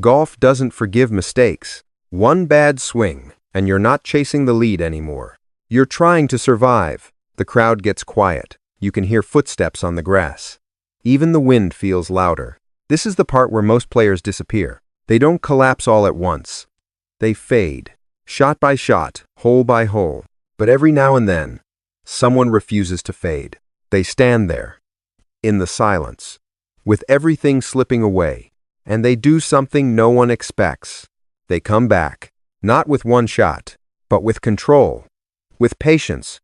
Golf doesn't forgive mistakes. One bad swing, and you're not chasing the lead anymore. You're trying to survive. The crowd gets quiet. You can hear footsteps on the grass. Even the wind feels louder. This is the part where most players disappear. They don't collapse all at once. They fade, shot by shot, hole by hole. But every now and then, someone refuses to fade. They stand there, in the silence, with everything slipping away, and they do something no one expects. They come back, not with one shot, but with control, with patience,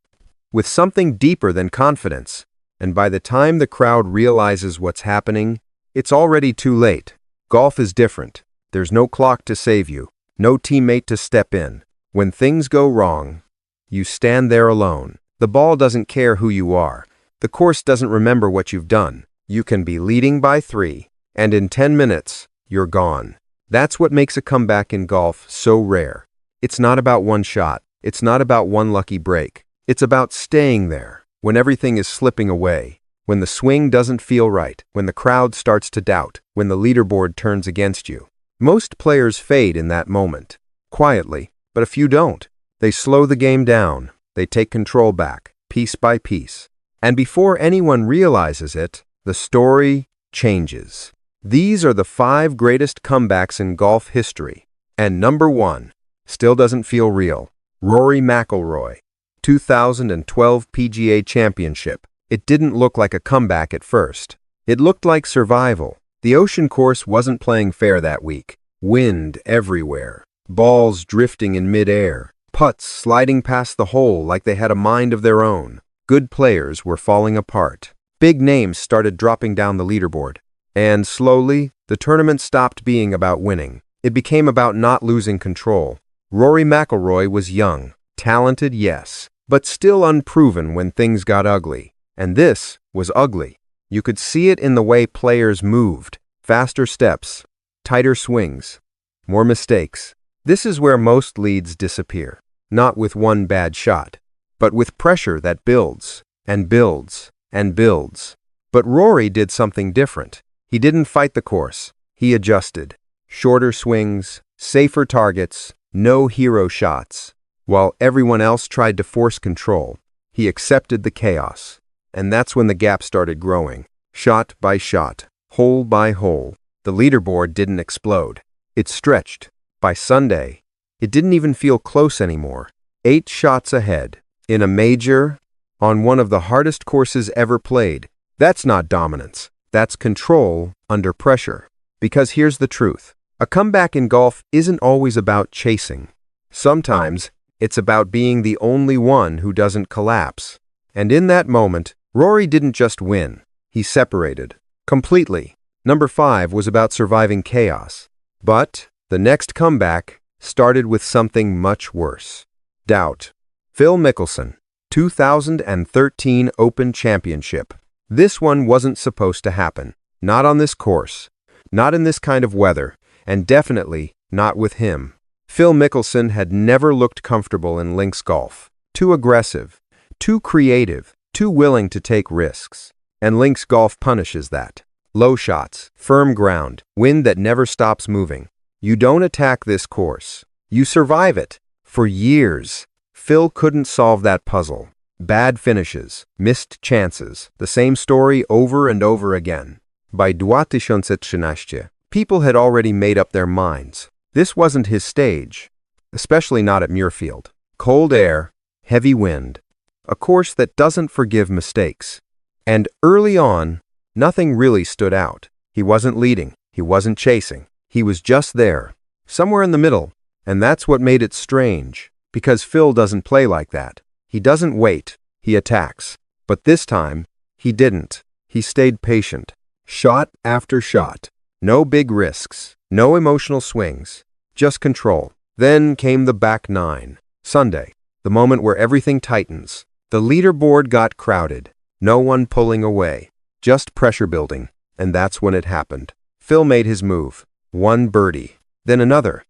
with something deeper than confidence. And by the time the crowd realizes what's happening, it's already too late. Golf is different. There's no clock to save you, no teammate to step in. When things go wrong, you stand there alone. The ball doesn't care who you are. The course doesn't remember what you've done. You can be leading by 3, and in 10 minutes, you're gone. That's what makes a comeback in golf so rare. It's not about one shot. It's not about one lucky break. It's about staying there when everything is slipping away, when the swing doesn't feel right, when the crowd starts to doubt, when the leaderboard turns against you. Most players fade in that moment, quietly, but a few don't. They slow the game down. They take control back, piece by piece. And before anyone realizes it, the story changes. These are the 5 greatest comebacks in golf history. And number 1 still doesn't feel real. Rory McIlroy, 2012 PGA Championship. It didn't look like a comeback at first. It looked like survival. The ocean course wasn't playing fair that week. Wind everywhere. Balls drifting in midair. Putts sliding past the hole like they had a mind of their own. Good players were falling apart. Big names started dropping down the leaderboard. And slowly, the tournament stopped being about winning. It became about not losing control. Rory McIlroy was young, talented, yes, but still unproven when things got ugly. And this was ugly. You could see it in the way players moved. Faster steps, tighter swings, more mistakes. This is where most leads disappear. Not with one bad shot, but with pressure that builds and builds and builds. But Rory did something different. He didn't fight the course. He adjusted. Shorter swings, safer targets, no hero shots. While everyone else tried to force control, he accepted the chaos. And that's when the gap started growing. Shot by shot, hole by hole. The leaderboard didn't explode. It stretched. By Sunday, it didn't even feel close anymore. 8 shots ahead. In a major, on one of the hardest courses ever played. That's not dominance. That's control under pressure. Because here's the truth. A comeback in golf isn't always about chasing. Sometimes, it's about being the only one who doesn't collapse. And in that moment, Rory didn't just win. He separated. Completely. Number 5 was about surviving chaos. But the next comeback started with something much worse. Doubt. Phil Mickelson, 2013 Open Championship. This one wasn't supposed to happen. Not on this course. Not in this kind of weather. And definitely not with him. Phil Mickelson had never looked comfortable in links golf. Too aggressive. Too creative. Too willing to take risks. And links golf punishes that. Low shots. Firm ground. Wind that never stops moving. You don't attack this course. You survive it. For years, Phil couldn't solve that puzzle. Bad finishes, missed chances, the same story over and over again. By 2013, people had already made up their minds. This wasn't his stage, especially not at Muirfield. Cold air, heavy wind, a course that doesn't forgive mistakes. And early on, nothing really stood out. He wasn't leading, he wasn't chasing. He was just there, somewhere in the middle. And that's what made it strange, because Phil doesn't play like that. He doesn't wait, he attacks. But this time, he didn't. He stayed patient. Shot after shot. No big risks, no emotional swings, just control. Then came the back 9. Sunday, the moment where everything tightens. The leaderboard got crowded. No one pulling away, just pressure building. And that's when it happened. Phil made his move. One birdie, then another.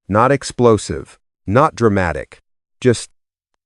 Not explosive, not dramatic, just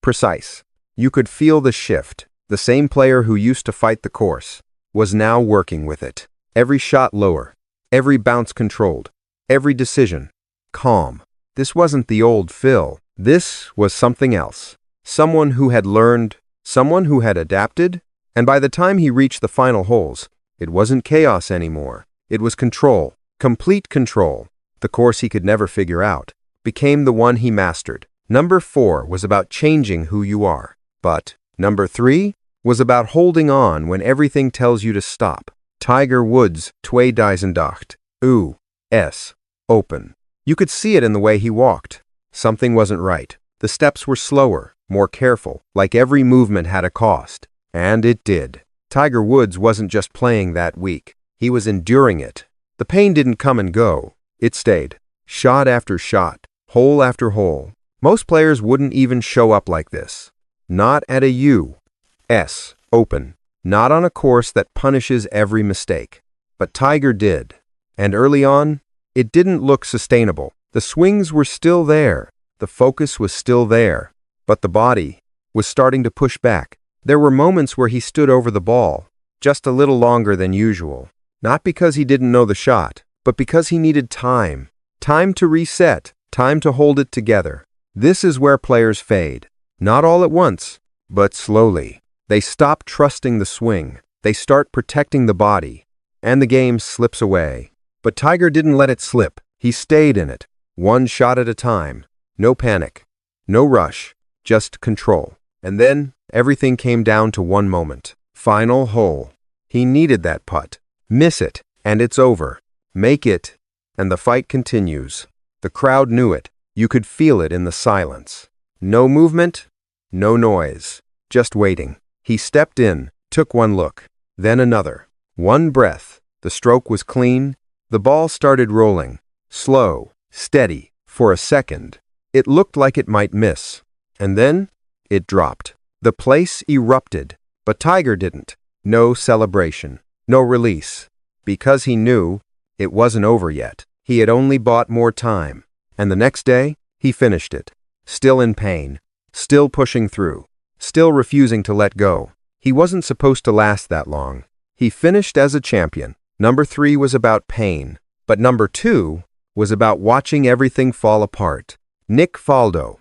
precise. You could feel the shift. The same player who used to fight the course was now working with it. Every shot lower, every bounce controlled. every decision. Calm. This wasn't the old Phil. This was something else. Someone who had learned, someone who had adapted, and by the time he reached the final holes, it wasn't chaos anymore. It was control, complete control. The course he could never figure out became the one he mastered. Number 4 was about changing who you are. But number 3 was about holding on when everything tells you to stop. Tiger Woods, 2008, U.S. Open. You could see it in the way he walked. Something wasn't right. The steps were slower, more careful, like every movement had a cost. And it did. Tiger Woods wasn't just playing that week. He was enduring it. The pain didn't come and go. It stayed. Shot after shot, hole after hole. Most players wouldn't even show up like this. Not at a U.S. Open. Not on a course that punishes every mistake. But Tiger did. And early on, it didn't look sustainable. The swings were still there. The focus was still there. But the body was starting to push back. There were moments where he stood over the ball, just a little longer than usual. Not because he didn't know the shot, but because he needed time. Time to reset, time to hold it together. This is where players fade. Not all at once, but slowly. They stop trusting the swing. They start protecting the body. And the game slips away. But Tiger didn't let it slip. He stayed in it, one shot at a time. No panic, no rush, just control. And then everything came down to one moment. Final hole. He needed that putt. Miss it, and it's over. Make it, and the fight continues. The crowd knew it. You could feel it in the silence. No movement, no noise, just waiting. He stepped in, took one look, then another. One breath. The stroke was clean. The ball started rolling. Slow, steady. For a second, it looked like it might miss. And then, it dropped. The place erupted, but Tiger didn't. No celebration, no release. Because he knew it wasn't over yet. He had only bought more time. And the next day, he finished it. Still in pain, still pushing through, still refusing to let go. He wasn't supposed to last that long. He finished as a champion. Number 3 was about pain, but number 2 was about watching everything fall apart. Nick Faldo.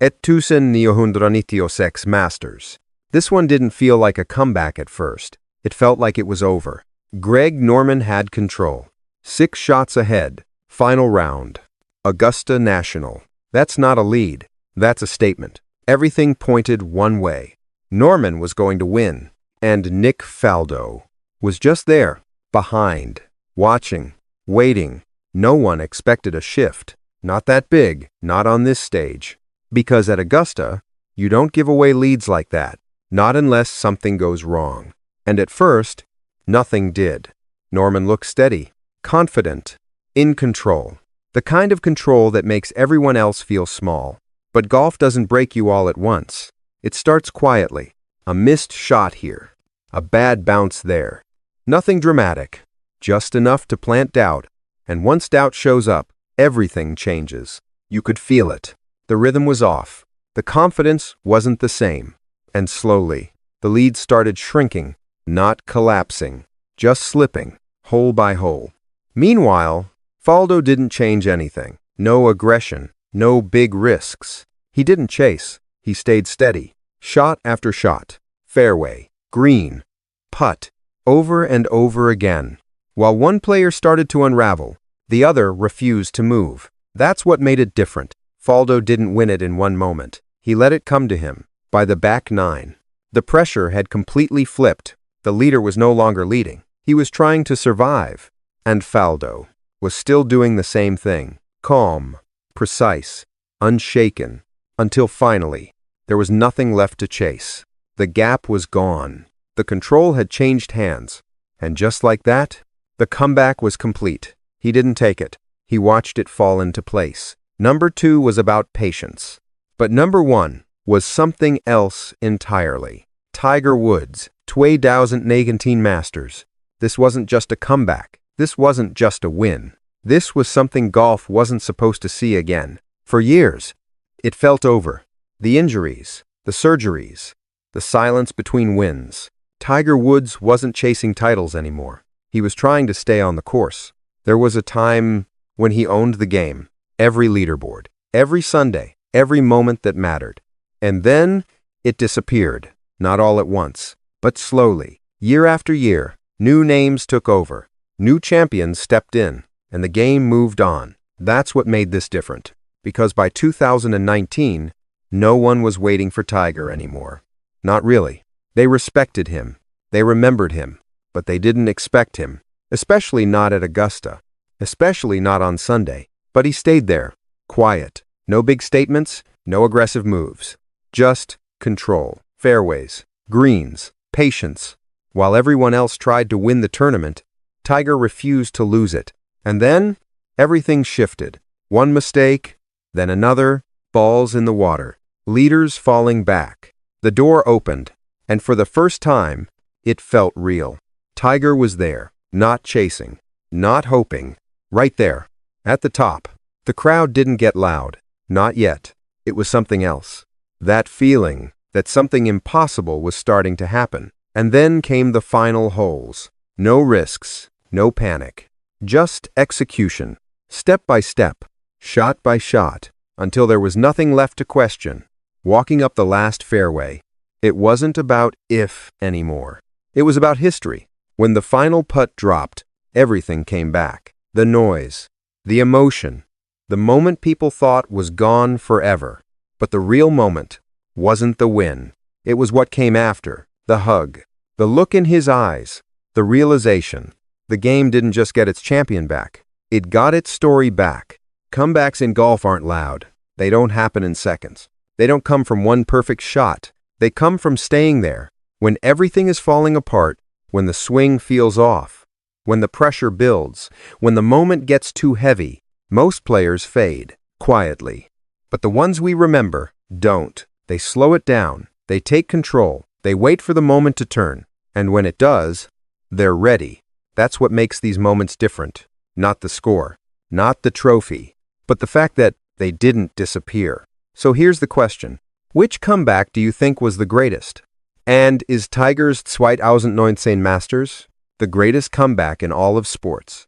1996 Masters. This one didn't feel like a comeback at first. It felt like it was over. Greg Norman had control. 6 shots ahead. Final round. Augusta National. That's not a lead. That's a statement. Everything pointed one way. Norman was going to win. And Nick Faldo was just there, behind, watching, waiting. No one expected a shift. Not that big, not on this stage. Because at Augusta, you don't give away leads like that. Not unless something goes wrong. And at first, nothing did. Norman looked steady, confident, in control. The kind of control that makes everyone else feel small. But golf doesn't break you all at once. It starts quietly. A missed shot here. A bad bounce there. Nothing dramatic. Just enough to plant doubt. And once doubt shows up, everything changes. You could feel it. The rhythm was off. The confidence wasn't the same. And slowly, the lead started shrinking, not collapsing, just slipping, hole by hole. Meanwhile, Faldo didn't change anything. No aggression, no big risks. He didn't chase. He stayed steady. Shot after shot. Fairway. Green. Putt. Over and over again. While one player started to unravel, the other refused to move. That's what made it different. Faldo didn't win it in one moment. He let it come to him, by the back 9. The pressure had completely flipped. The leader was no longer leading. He was trying to survive. And Faldo was still doing the same thing. Calm, precise, unshaken, until finally, there was nothing left to chase. The gap was gone. The control had changed hands. And just like that, the comeback was complete. He didn't take it. He watched it fall into place. Number 2 was about patience. But number 1 was something else entirely. Tiger Woods, 2019 Masters. This wasn't just a comeback. This wasn't just a win. This was something golf wasn't supposed to see again. For years, it felt over. The injuries, the surgeries, the silence between wins. Tiger Woods wasn't chasing titles anymore. He was trying to stay on the course. There was a time when he owned the game, every leaderboard, every Sunday, every moment that mattered. And then it disappeared, not all at once, but slowly. Year after year, new names took over, new champions stepped in, and the game moved on. That's what made this different, because by 2019, no one was waiting for Tiger anymore. Not really. They respected him, they remembered him, but they didn't expect him, especially not at Augusta, especially not on Sunday. But he stayed there, quiet, no big statements, no aggressive moves, just control, fairways, greens, patience. While everyone else tried to win the tournament, Tiger refused to lose it. And then, everything shifted. One mistake, then another, balls in the water, leaders falling back. The door opened, and for the first time, it felt real. Tiger was there, not chasing, not hoping, right there, at the top. The crowd didn't get loud, not yet. It was something else. That feeling that something impossible was starting to happen. And then came the final holes. No risks, no panic. Just execution, step by step, shot by shot, until there was nothing left to question. Walking up the last fairway, it wasn't about if anymore. It was about history. When the final putt dropped, everything came back. The noise, the emotion, the moment people thought was gone forever. But the real moment wasn't the win. It was what came after, the hug, the look in his eyes, the realization. The game didn't just get its champion back. It got its story back. Comebacks in golf aren't loud. They don't happen in seconds. They don't come from one perfect shot. They come from staying there, when everything is falling apart, when the swing feels off, when the pressure builds, when the moment gets too heavy. Most players fade, quietly. But the ones we remember don't. They slow it down. They take control. They wait for the moment to turn. And when it does, they're ready. That's what makes these moments different. Not the score, not the trophy, but the fact that they didn't disappear. So here's the question. Which comeback do you think was the greatest? And is Tiger's 2019 Masters the greatest comeback in all of sports?